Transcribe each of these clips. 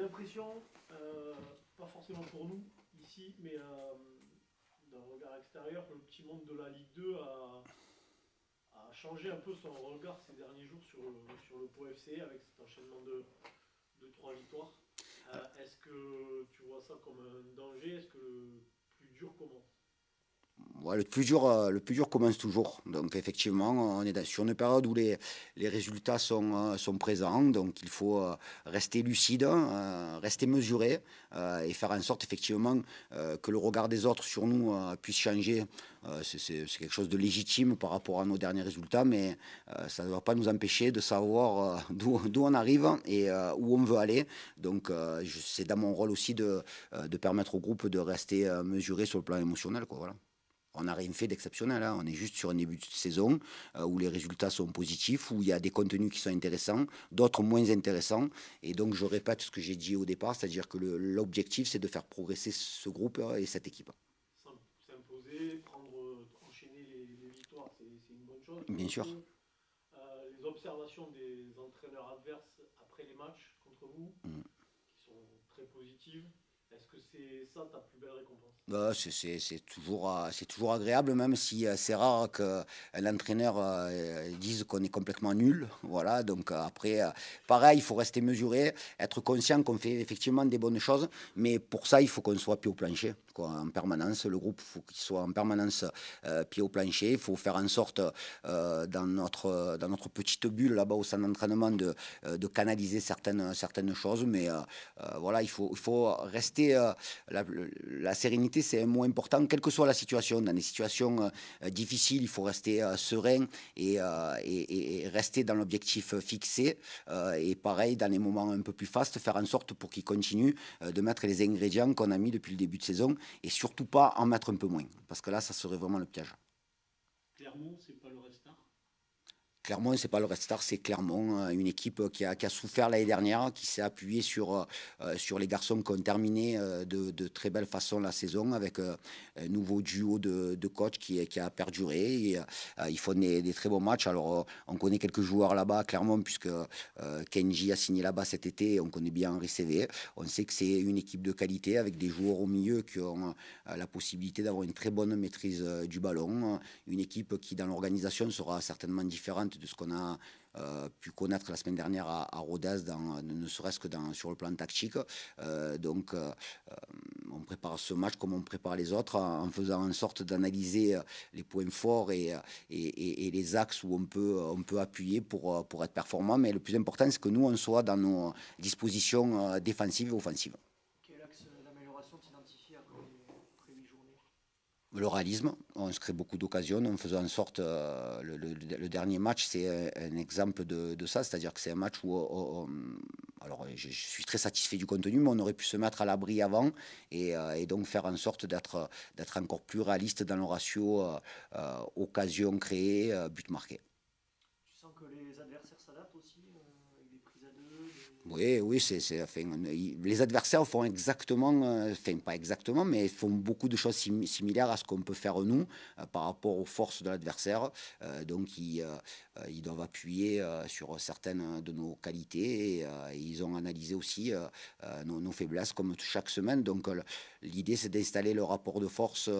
l'impression, pas forcément pour nous ici, mais d'un regard extérieur, que le petit monde de la Ligue 2 a changé un peu son regard ces derniers jours sur le Pau FC avec cet enchaînement de 3 victoires. Est-ce que tu vois ça comme un danger? Est-ce que le plus dur commence? Ouais, le plus dur commence toujours. Donc effectivement, on est sur une période où les résultats sont présents. Donc il faut rester lucide, rester mesuré et faire en sorte effectivement que le regard des autres sur nous puisse changer. C'est quelque chose de légitime par rapport à nos derniers résultats, mais ça ne doit pas nous empêcher de savoir d'où on arrive et où on veut aller. Donc c'est dans mon rôle aussi de permettre au groupe de rester mesuré sur le plan émotionnel, quoi, voilà. On n'a rien fait d'exceptionnel, hein. On est juste sur un début de saison où les résultats sont positifs, où il y a des contenus qui sont intéressants, d'autres moins intéressants. Et donc, je répète ce que j'ai dit au départ, c'est-à-dire que l'objectif, c'est de faire progresser ce groupe et cette équipe. S'imposer, enchaîner les victoires, c'est une bonne chose. Bien sûr. Les observations des entraîneurs adverses après les matchs contre vous, qui sont très positives, est-ce que c'est ça ta plus belle récompense? C'est toujours agréable, même si c'est rare qu'un entraîneur dise qu'on est complètement nul. Voilà, donc après, pareil, il faut rester mesuré, être conscient qu'on fait effectivement des bonnes choses, mais pour ça, il faut qu'on soit pied au plancher, quoi, en permanence. Le groupe, il faut qu'il soit en permanence pied au plancher. Il faut faire en sorte, dans notre petite bulle là-bas au centre d'entraînement, de canaliser certaines choses, mais voilà, il faut rester. La sérénité, c'est un mot important, quelle que soit la situation. Dans des situations difficiles, il faut rester serein et rester dans l'objectif fixé. Et pareil, dans les moments un peu plus fastes, faire en sorte pour qu'ils continuent de mettre les ingrédients qu'on a mis depuis le début de saison et surtout pas en mettre un peu moins. Parce que là, ça serait vraiment le piège. Clermont, c'est pas le Red Star? Clermont, c'est pas le Red Star, c'est Clermont, une équipe qui a souffert l'année dernière, qui s'est appuyée sur les garçons qui ont terminé de très belle façon la saison avec un nouveau duo de coach qui a perduré. Et, ils font des très bons matchs. Alors, on connaît quelques joueurs là-bas à Clermont, puisque Kenji a signé là-bas cet été. On connaît bien Henri Cévé. On sait que c'est une équipe de qualité avec des joueurs au milieu qui ont la possibilité d'avoir une très bonne maîtrise du ballon. Une équipe qui, dans l'organisation, sera certainement différente de ce qu'on a pu connaître la semaine dernière à Rodez, ne serait-ce que sur le plan tactique. Donc, on prépare ce match comme on prépare les autres, en faisant en sorte d'analyser les points forts et les axes où on peut appuyer pour être performant. Mais le plus important, c'est que nous, on soit dans nos dispositions défensives et offensives. Quel axe d'amélioration t'identifies après 8 journées? Le réalisme, on se crée beaucoup d'occasions, on faisait en sorte, le dernier match, c'est un exemple de ça, c'est-à-dire que c'est un match où, alors je suis très satisfait du contenu, mais on aurait pu se mettre à l'abri avant et donc faire en sorte d'être encore plus réaliste dans le ratio occasion créée, but marqué. Tu sens que les adversaires s'adaptent aussi avec des prises à deux? Oui, enfin, les adversaires font exactement, enfin pas exactement, mais font beaucoup de choses similaires à ce qu'on peut faire nous par rapport aux forces de l'adversaire. Donc ils doivent appuyer sur certaines de nos qualités et ils ont analysé aussi nos faiblesses comme chaque semaine. Donc l'idée c'est d'installer le rapport de force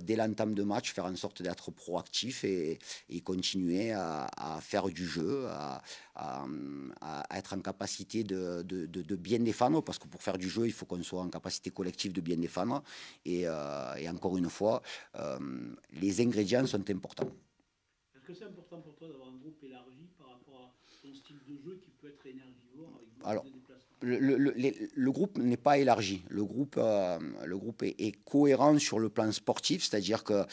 dès l'entame de match, faire en sorte d'être proactif et continuer à faire du jeu, à être en capacité de bien défendre, parce que pour faire du jeu, il faut qu'on soit en capacité collective de bien défendre. Et encore une fois, les ingrédients sont importants. Est-ce que c'est important pour toi d'avoir un groupe élargi par rapport à ton style de jeu qui peut être énergivore avec beaucoup Alors, de déplacements? le groupe n'est pas élargi. Le groupe est cohérent sur le plan sportif, c'est-à-dire qu'il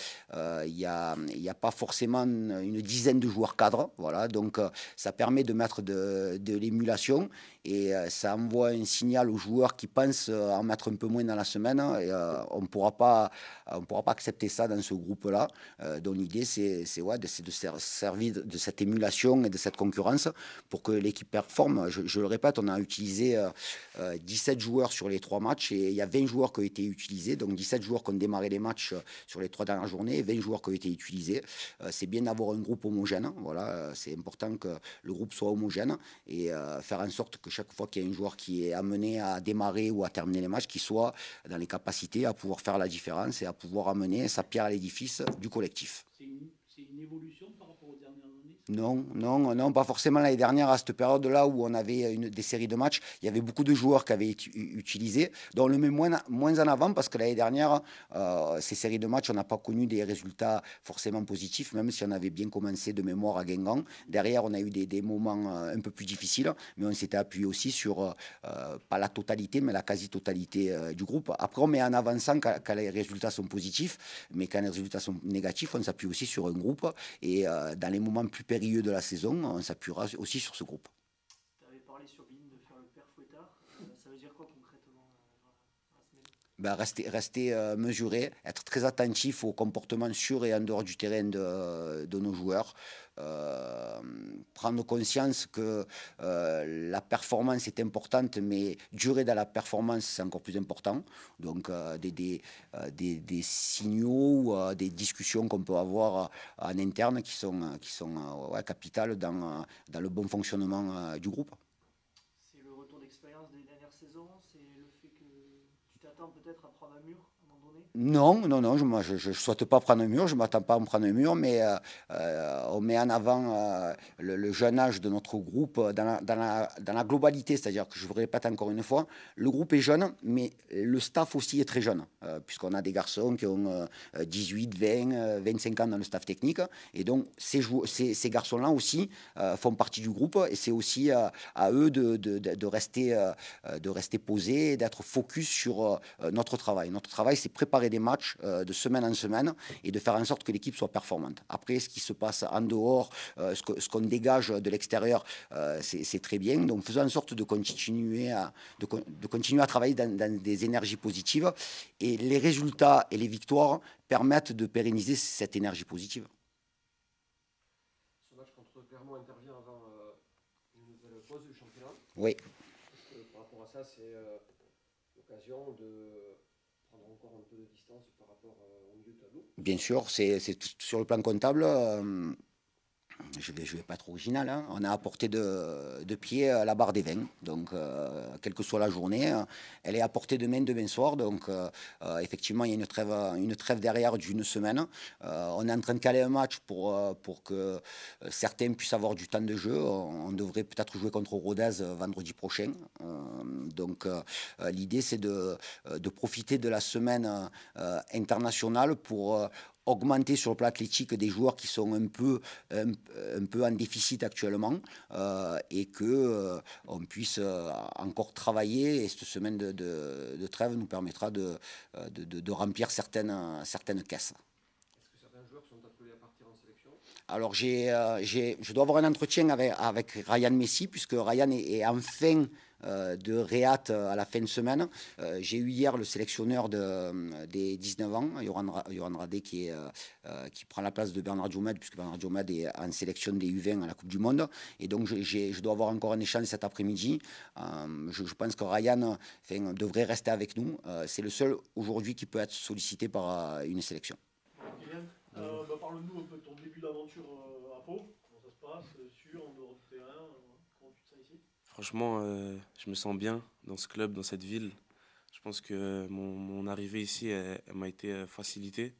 n'y a pas forcément une dizaine de joueurs cadres. Voilà, donc ça permet de mettre de l'émulation et ça envoie un signal aux joueurs qui pensent en mettre un peu moins dans la semaine. Et, on ne pourra pas accepter ça dans ce groupe-là. Donc l'idée, c'est de se servir de cette émulation et de cette concurrence pour que l'équipe performe. Je le répète, on a utilisé 17 joueurs sur les 3 matchs et il y a 20 joueurs qui ont été utilisés. Donc 17 joueurs qui ont démarré les matchs sur les 3 dernières journées et 20 joueurs qui ont été utilisés. C'est bien d'avoir un groupe homogène. Voilà, c'est important que le groupe soit homogène et faire en sorte que chaque fois qu'il y a un joueur qui est amené à démarrer ou à terminer les matchs, qu'il soit dans les capacités à pouvoir faire la différence et à pouvoir amener sa pierre à l'édifice du collectif. C'est une évolution par rapport aux dernières années? Non, pas forcément l'année dernière, à cette période-là où on avait des séries de matchs, il y avait beaucoup de joueurs qui avaient été utilisés. Donc on le met moins en avant parce que l'année dernière, ces séries de matchs, on n'a pas connu des résultats forcément positifs, même si on avait bien commencé de mémoire à Guingamp. Derrière, on a eu des moments un peu plus difficiles, mais on s'était appuyé aussi sur, pas la totalité, mais la quasi-totalité du groupe. Après, on met en avant ça quand les résultats sont positifs, mais quand les résultats sont négatifs, on s'appuie aussi sur un groupe. Et dans les moments plus périlleux de la saison, on s'appuiera aussi sur ce groupe. Tu avais parlé sur BIN de faire le père fouettard. Ça veut dire quoi concrètement dans la semaine? Rester mesuré, être très attentif au comportement sur et en dehors du terrain de nos joueurs. Prendre conscience que la performance est importante, mais durer dans la performance, c'est encore plus important. Donc, des signaux ou des discussions qu'on peut avoir en interne qui sont capitales dans le bon fonctionnement du groupe. C'est le retour d'expérience des dernières saisons? C'est le fait que tu t'attends peut-être à prendre un mur à un moment donné? Non, je ne souhaite pas prendre un mur, je ne m'attends pas à me prendre un mur, mais on met en avant le jeune âge de notre groupe dans la globalité, c'est-à-dire que je vous répète encore une fois, le groupe est jeune, mais le staff aussi est très jeune, puisqu'on a des garçons qui ont 18, 20, 25 ans dans le staff technique, et donc ces garçons-là aussi font partie du groupe, et c'est aussi à eux de rester posés, d'être focus sur notre travail. Notre travail, c'est préparer des matchs de semaine en semaine et de faire en sorte que l'équipe soit performante. Après, ce qui se passe en dehors, ce qu'on dégage de l'extérieur, c'est très bien. Donc, faisons en sorte de continuer à travailler dans des énergies positives. Et les résultats et les victoires permettent de pérenniser cette énergie positive. Ce match contre Clermont intervient avant une nouvelle pause du championnat. Oui. Par rapport à ça, c'est l'occasion de prendre encore un peu de distance par rapport au milieu de tableau. Bien sûr, c'est sur le plan comptable. Je vais pas être original, hein. On a apporté de pied la barre des 20. Donc, quelle que soit la journée, elle est à portée de main demain soir. Donc, effectivement, il y a une trêve derrière d'une semaine. On est en train de caler un match pour que certains puissent avoir du temps de jeu. On devrait peut-être jouer contre Rodez vendredi prochain. Donc, l'idée, c'est de profiter de la semaine internationale pour augmenter sur le plan athlétique des joueurs qui sont un peu en déficit actuellement et qu'on puisse encore travailler. Et cette semaine de trêve nous permettra de remplir certaines caisses. Est-ce que certains joueurs sont appelés à partir en sélection? Alors, je dois avoir un entretien avec Ryan Messi, puisque Ryan est enfin de réat à la fin de semaine. J'ai eu hier le sélectionneur des 19 ans, Yoran Radé, qui prend la place de Bernard Diomède, puisque Bernard Diomède est en sélection des U20 à la Coupe du Monde. Et donc, je dois avoir encore un échange cet après-midi. Je pense que Ryan devrait rester avec nous. C'est le seul aujourd'hui qui peut être sollicité par une sélection. Kylian, parle-nous un peu de ton début d'aventure à Pau. Comment ça se passe, sur, en dehors du terrain? Comment tu te sens ici? Franchement, je me sens bien dans ce club, dans cette ville. Je pense que mon arrivée ici, elle m'a été facilitée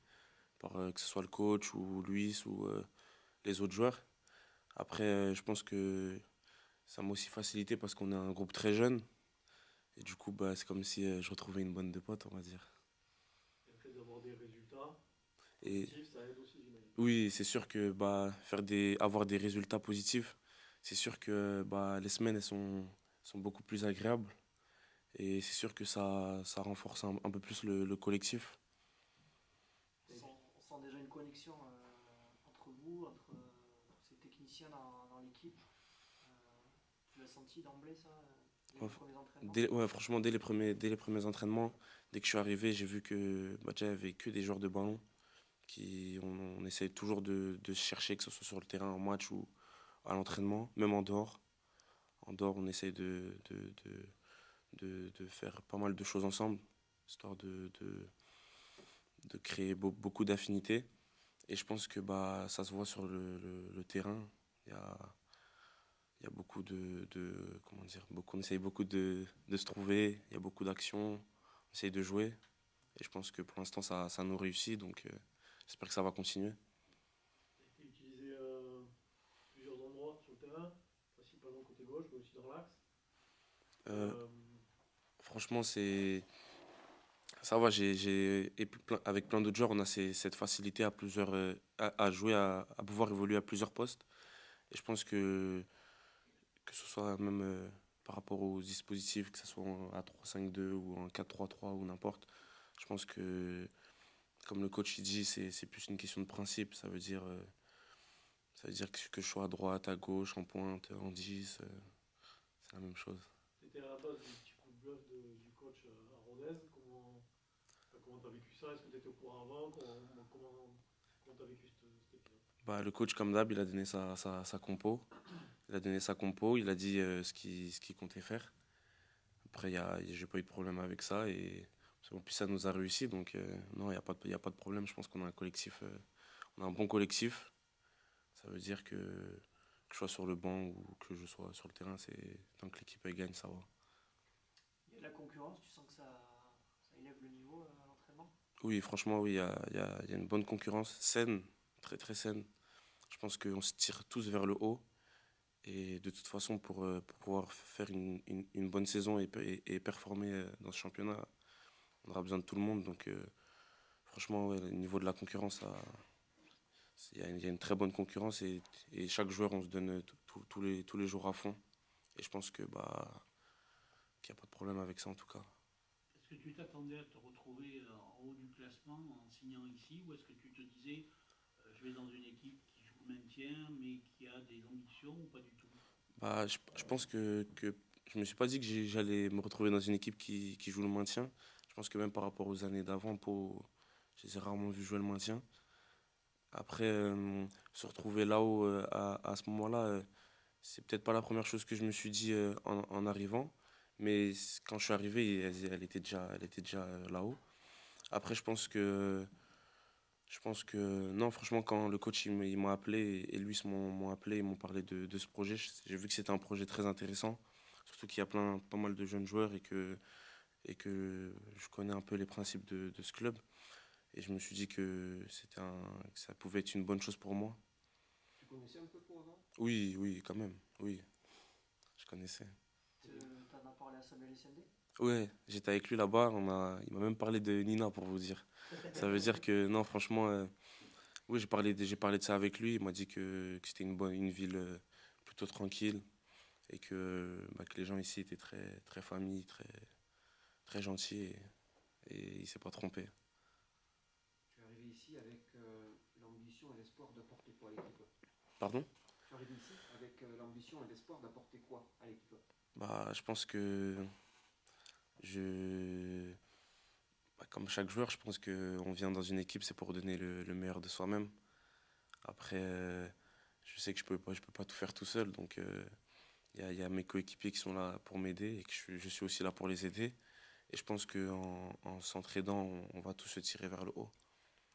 par que ce soit le coach ou Luis ou les autres joueurs. Après, je pense que ça m'a aussi facilité parce qu'on est un groupe très jeune. Et du coup, c'est comme si je retrouvais une bande de potes, on va dire. Le fait d'avoir des résultats Et positifs, ça aide aussi, j'imagine. oui, c'est sûr que avoir des résultats positifs, c'est sûr que les semaines elles sont beaucoup plus agréables. Et c'est sûr que ça renforce un peu plus le collectif. On sent déjà une connexion entre vous, entre tous ces techniciens dans l'équipe. Tu l'as senti d'emblée, ça, dès les premiers entraînements? Franchement, dès les premiers entraînements, dès que je suis arrivé, j'ai vu que déjà, il n'y avait que des joueurs de ballon. On essaie toujours de se chercher, que ce soit sur le terrain, en match ou à l'entraînement, même en dehors. En dehors, on essaie de faire pas mal de choses ensemble, histoire de créer beaucoup d'affinités. Et je pense que bah, ça se voit sur le terrain. Il y a, il y a beaucoup comment dire, on essaye beaucoup de se trouver, il y a beaucoup d'actions, on essaye de jouer. Et je pense que pour l'instant, ça nous réussit, donc j'espère que ça va continuer. Il a été utilisé plusieurs endroits sur le terrain, principalement côté gauche, mais aussi dans l'axe. Euh, Franchement, ça va, avec plein d'autres joueurs, on a cette facilité à jouer, à pouvoir évoluer à plusieurs postes. Et je pense que ce soit même par rapport aux dispositifs, que ce soit en 3-5-2 ou en 4-3-3 ou n'importe. Je pense que, comme le coach il dit, c'est plus une question de principe. Ça veut dire que je sois à droite, à gauche, en pointe, en 10, c'est la même chose. C'était à la base du petit coup de bluff du coach à Rodez. Comment tu as vécu ça? Est-ce que tu étais au courant avant? Comment tu as vécu cet épisode? Bah, le coach, comme d'hab, il a donné sa compo. Il a donné sa compo, il a dit ce qu'il comptait faire. Après, j'ai pas eu de problème avec ça. Et en plus, ça nous a réussi. Donc, non, il n'y a pas de problème. Je pense qu'on a un collectif, on a un bon collectif. Ça veut dire que je sois sur le banc ou que je sois sur le terrain, tant que l'équipe elle gagne, ça va. Il y a de la concurrence, tu sens que ça élève le niveau à l'entraînement? Oui, franchement, oui, il y a une bonne concurrence, saine, très très saine. Je pense qu'on se tire tous vers le haut. Et de toute façon, pour pouvoir faire une bonne saison et performer dans ce championnat, on aura besoin de tout le monde. Donc, franchement, ouais, au niveau de la concurrence, il y a une très bonne concurrence et chaque joueur, on se donne tous les jours à fond. Et je pense qu'il n'y a pas de problème avec ça en tout cas. Est-ce que tu t'attendais à te retrouver en haut du classement en signant ici, ou est-ce que tu te disais je vais dans une équipe qui joue le maintien mais qui a des ambitions, ou pas du tout? Bah, je pense que je me suis pas dit que j'allais me retrouver dans une équipe qui joue le maintien. Je pense que même par rapport aux années d'avant, je les ai rarement vu jouer le maintien. Après, se retrouver là-haut à ce moment-là, c'est peut-être pas la première chose que je me suis dit en arrivant, mais quand je suis arrivé, elle était déjà là-haut. Après, je pense que non, franchement, quand le coach il m'a appelé et Luis m'ont appelé, ils m'ont parlé de ce projet, j'ai vu que c'était un projet très intéressant, surtout qu'il y a pas mal de jeunes joueurs et que je connais un peu les principes de ce club. Et je me suis dit que que ça pouvait être une bonne chose pour moi. Tu connaissais un peu pour avant? Oui, oui, quand même, oui, je connaissais. T'en as parlé à Samuel Essendé? Ouais, j'étais avec lui là-bas, il m'a même parlé de Nina pour vous dire. Ça veut dire que non, franchement, oui, j'ai parlé de ça avec lui. Il m'a dit que c'était une ville plutôt tranquille et que les gens ici étaient très, très familles, très, très gentils et il s'est pas trompé. Tu es arrivé ici avec l'ambition et l'espoir d'apporter quoi à l'équipe? Pardon? Tu es arrivé ici avec l'ambition et l'espoir d'apporter quoi à l'équipe? Bah, je pense que je, comme chaque joueur, je pense qu'on vient dans une équipe, c'est pour donner le meilleur de soi-même. Après, je sais que je peux pas tout faire tout seul, donc il y a mes coéquipiers qui sont là pour m'aider et que je suis aussi là pour les aider. Et je pense qu'en s'entraidant, on va tous se tirer vers le haut.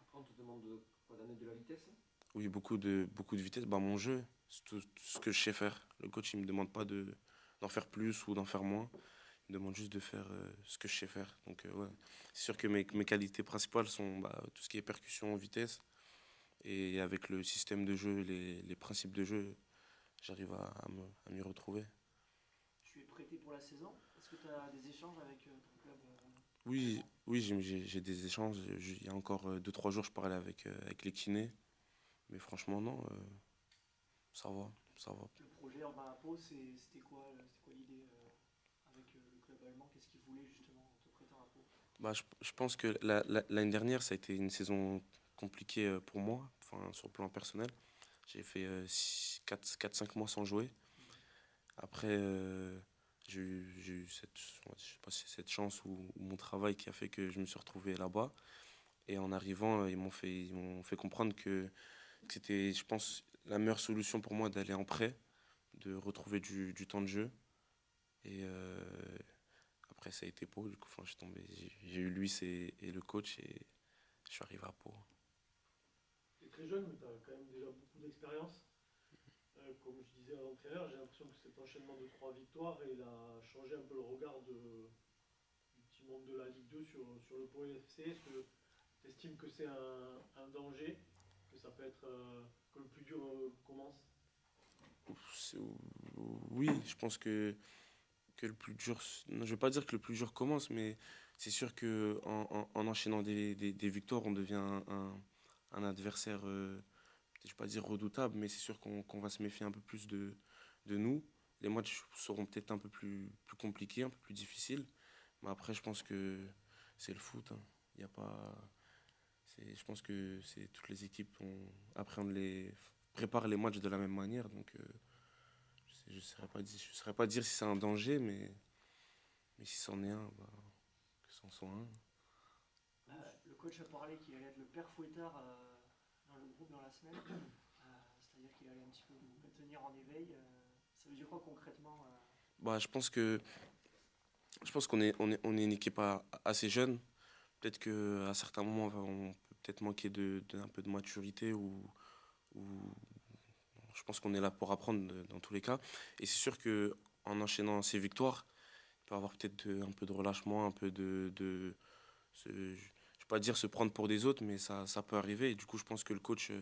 Après, on te demande quoi, d'amener de la vitesse? Oui, beaucoup de vitesse. Bah, mon jeu, c'est tout ce que je sais faire. Le coach, il me demande pas d'en faire plus ou d'en faire moins. Il me demande juste de faire ce que je sais faire. Donc, ouais. C'est sûr que mes qualités principales sont tout ce qui est percussion, vitesse. Et avec le système de jeu, les principes de jeu, j'arrive à m'y retrouver. Tu es prêté pour la saison? Est-ce que tu as des échanges avec ton club? Oui, oui, j'ai des échanges. Il y a encore 2-3 jours, je parlais avec les kinés. Mais franchement, non, ça va, ça va. Le projet en Marapo, c'était quoi l'idée avec le club allemand? Qu'est-ce qu'ils voulaient justement en te prêtant à Pau? Bah, je pense que l'année dernière, ça a été une saison compliquée pour moi, enfin, sur le plan personnel. J'ai fait 4-5 mois sans jouer. Après, j'ai eu je sais pas si c'est cette chance ou mon travail qui a fait que je me suis retrouvé là-bas. Et en arrivant, ils m'ont fait comprendre que c'était, je pense, la meilleure solution pour moi d'aller en prêt, de retrouver du temps de jeu. Et après, ça a été Pau. Du coup, enfin, je suis tombé. J'ai eu Luis et le coach et je suis arrivé à Pau. Tu es très jeune, mais tu as quand même déjà beaucoup d'expérience. Comme je disais à l'entraîneur, j'ai l'impression que cet enchaînement de 3 victoires, il a changé un peu le regard du petit monde de la Ligue 2 sur le Pau FC. Est-ce que tu estimes que c'est un danger, que ça peut être que le plus dur commence? C'est- Oui, je pense que le plus dur. Non, je vais pas dire que le plus dur commence, mais c'est sûr que en enchaînant des victoires, on devient un adversaire, je vais pas dire redoutable, mais c'est sûr qu'on va se méfier un peu plus de nous. Les matchs seront peut-être un peu plus compliqués, un peu plus difficiles. Mais après, je pense que c'est le foot, hein. Il y a pas. Je pense que c'est toutes les équipes après préparent les matchs de la même manière. Donc, je ne saurais pas dire si c'est un danger, mais si c'en est un, bah, que c'en soit un. Le coach a parlé qu'il allait être le père Fouettard dans le groupe dans la semaine. C'est-à-dire qu'il allait un petit peu vous maintenir en éveil. Ça veut dire quoi concrètement Bah, je pense qu'on est une équipe assez jeune. Peut-être qu'à certains moments, on peut peut-être manquer un peu de maturité ou je pense qu'on est là pour apprendre dans tous les cas. Et c'est sûr qu'en enchaînant ces victoires, il peut y avoir peut-être un peu de relâchement, un peu je ne vais pas dire se prendre pour des autres, mais ça peut arriver. Et du coup, je pense que le coach,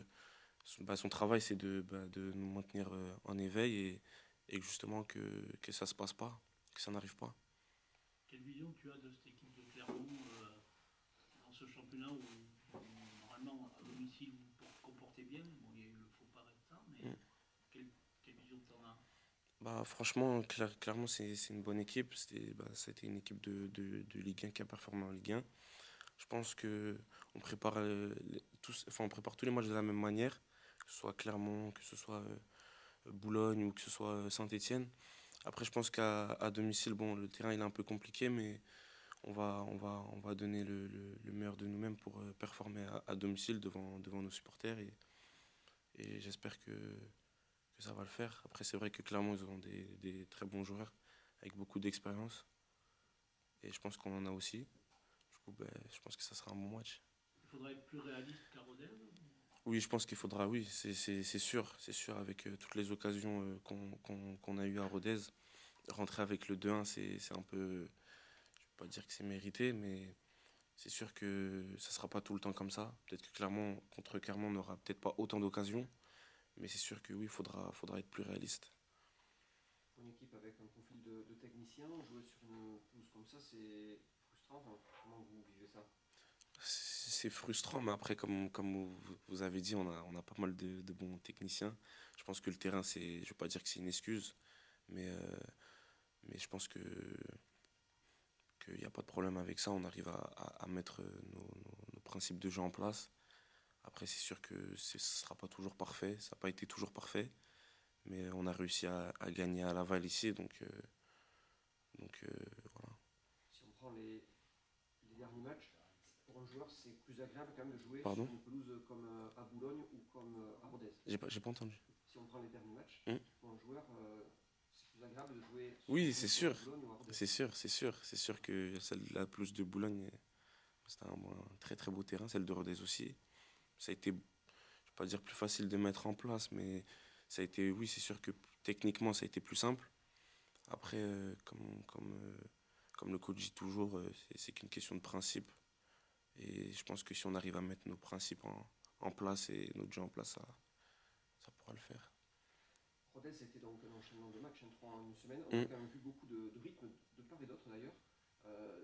son travail, c'est de nous maintenir en éveil et justement que ça se passe pas, que ça n'arrive pas. Quelle vision tu as de cette équipe de Clermont dans ce championnat où normalement à domicile vous vous comportez bien? Bon, il y a eu le faux pas avec ça, mais Mm. quelle vision tu en as? Bah, franchement, clairement, c'est une bonne équipe. C'était une équipe de Ligue 1 qui a performé en Ligue 1. Je pense que on prépare tous les matchs de la même manière, que ce soit Clermont, que ce soit Boulogne ou que ce soit Saint-Étienne. Après, je pense qu'à domicile, bon, le terrain il est un peu compliqué, mais on va donner le meilleur de nous-mêmes pour performer à domicile devant nos supporters et j'espère que ça va le faire. Après, c'est vrai que Clermont, ils ont des très bons joueurs avec beaucoup d'expérience et je pense qu'on en a aussi. Du coup, ben, je pense que ça sera un bon match. Il faudra être plus réaliste qu'à Rodez. Oui, je pense qu'il faudra, oui, c'est sûr, avec toutes les occasions qu'on a eues à Rodez. Rentrer avec le 2-1, c'est un peu, je ne vais pas dire que c'est mérité, mais c'est sûr que ça ne sera pas tout le temps comme ça. Peut-être que contre Clermont, on n'aura peut-être pas autant d'occasions, mais c'est sûr que oui, il faudra être plus réaliste. Pour une équipe avec un profil de technicien, jouer sur une pelouse comme ça, c'est frustrant. Enfin, comment vous vivez ça? C'est frustrant, mais après, comme vous avez dit, on a pas mal de bons techniciens. Je pense que le terrain, je ne vais pas dire que c'est une excuse, mais je pense qu'il n'y a pas de problème avec ça. On arrive à mettre nos principes de jeu en place. Après, c'est sûr que ce ne sera pas toujours parfait. Ça n'a pas été toujours parfait. Mais on a réussi à gagner à Laval ici. Donc voilà. Si on prend les derniers matchs, pour un joueur, c'est plus agréable quand même de jouer Pardon? sur une pelouse comme à Boulogne ou comme à Rodez. J'ai pas entendu. Si on prend les derniers matchs, Hmm. pour un joueur, c'est plus agréable de jouer sur Oui, une c'est pelouse sûr. comme à Boulogne ou à Rodez. C'est sûr que la pelouse de Boulogne, c'était un très très beau terrain. Celle de Rodez aussi. Ça a été, je ne vais pas dire plus facile de mettre en place, mais ça a été, oui, c'est sûr que techniquement, ça a été plus simple. Après, comme le coach dit toujours, c'est qu'une question de principe. Et je pense que si on arrive à mettre nos principes en place et notre jeu en place, ça pourra le faire. Rodez, c'était donc un enchaînement de matchs, 3 en une semaine. On a quand même vu beaucoup de rythme de part et d'autre d'ailleurs.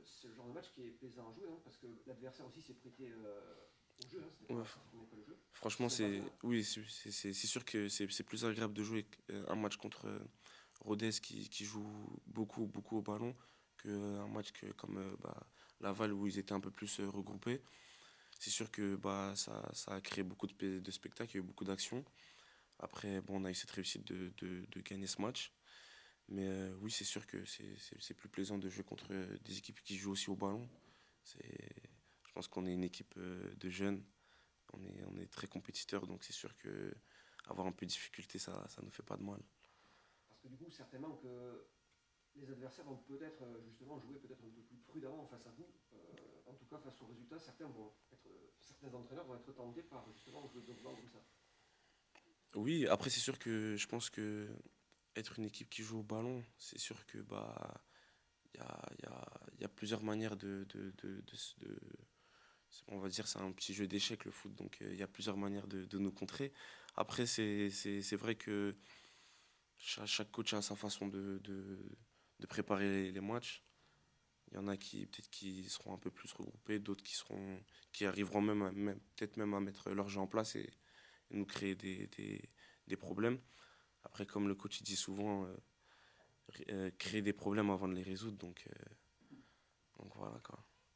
C'est le genre de match qui est plaisant à jouer, hein, parce que l'adversaire aussi s'est prêté au jeu. Hein, ce n'est pas le jeu. Franchement, oui, c'est sûr que c'est plus agréable de jouer un match contre Rodez qui joue beaucoup, beaucoup au ballon qu'un match comme Laval où ils étaient un peu plus regroupés. C'est sûr que ça a créé beaucoup de spectacles, il y a eu beaucoup d'actions. Après, bon, on a eu cette réussite de gagner ce match. Mais oui, c'est sûr que c'est plus plaisant de jouer contre des équipes qui jouent aussi au ballon. Je pense qu'on est une équipe de jeunes. On est très compétiteurs, donc c'est sûr que avoir un peu de difficulté, ça ne nous fait pas de mal. Parce que du coup, certainement que les adversaires vont peut-être justement jouer peut-être un peu plus prudemment face à vous. En tout cas, face aux résultats, certains entraîneurs vont être tentés par justement jouer de blanc comme ça. Oui, après c'est sûr que je pense que être une équipe qui joue au ballon, c'est sûr que bah il y a plusieurs manières on va dire c'est un petit jeu d'échecs le foot, donc il y a plusieurs manières de nous contrer. Après c'est vrai que chaque coach a sa façon de préparer les matchs. Il y en a qui peut-être qui seront un peu plus regroupés, d'autres qui arriveront peut-être même à mettre leur jeu en place et nous créer des problèmes. Après, comme le coach il dit souvent, créer des problèmes avant de les résoudre. Donc voilà quoi.